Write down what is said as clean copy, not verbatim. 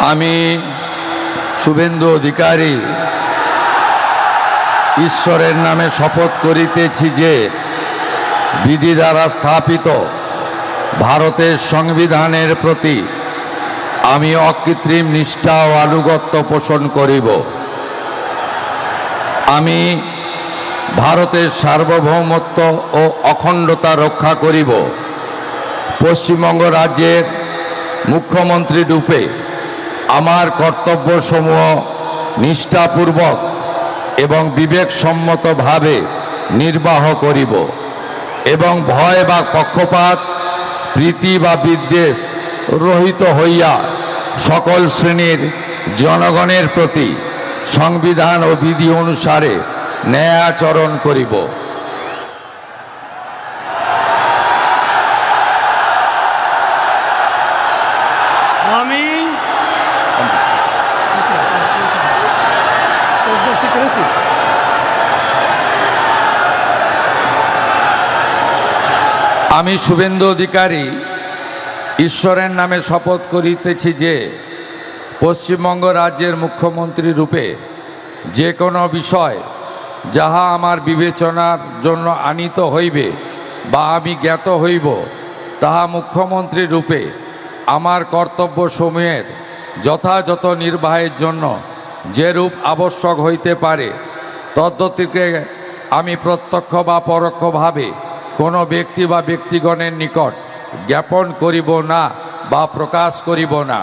আমি শুভেন্দু অধিকারী ঈশ্বরের নামে শপথ করিতেছি যে বিধি দ্বারা স্থাপিত ভারতের সংবিধানের প্রতি আমি অকৃত্রিম নিষ্ঠা ও আনুগত্য পোষণ করিব। আমি ভারতের সার্বভৌমত্ব ও অখণ্ডতা রক্ষা করিব। পশ্চিমবঙ্গ রাজ্যের মুখ্যমন্ত্রী রূপে আমার কর্তব্যসমূহ নিষ্ঠাপূর্বক এবং বিবেকসম্মতভাবে নির্বাহ করিব এবং ভয় বা পক্ষপাত, প্রীতি বা বিদ্বেষ রহিত হইয়া সকল শ্রেণীর জনগণের প্রতি সংবিধান ও বিধি অনুসারে ন্যায় আচরণ করিব। আমি আমি শুভেন্দু অধিকারী ঈশ্বরের নামে শপথ করিতেছি যে পশ্চিমবঙ্গ রাজ্যের মুখ্যমন্ত্রী রূপে যে কোনো বিষয় যাহা আমার বিবেচনার জন্য আনীত হইবে বা আমি জ্ঞাত হইব, তাহা মুখ্যমন্ত্রী রূপে আমার কর্তব্যসমূহের যথাযথ নির্বাহের জন্য যেরূপ আবশ্যক হইতে পারে তদ্গতিকে আমি প্রত্যক্ষ বা পরোক্ষভাবে কোনো ব্যক্তি বা ব্যক্তিগণের নিকট জ্ঞাপন করিব না বা প্রকাশ করিব না।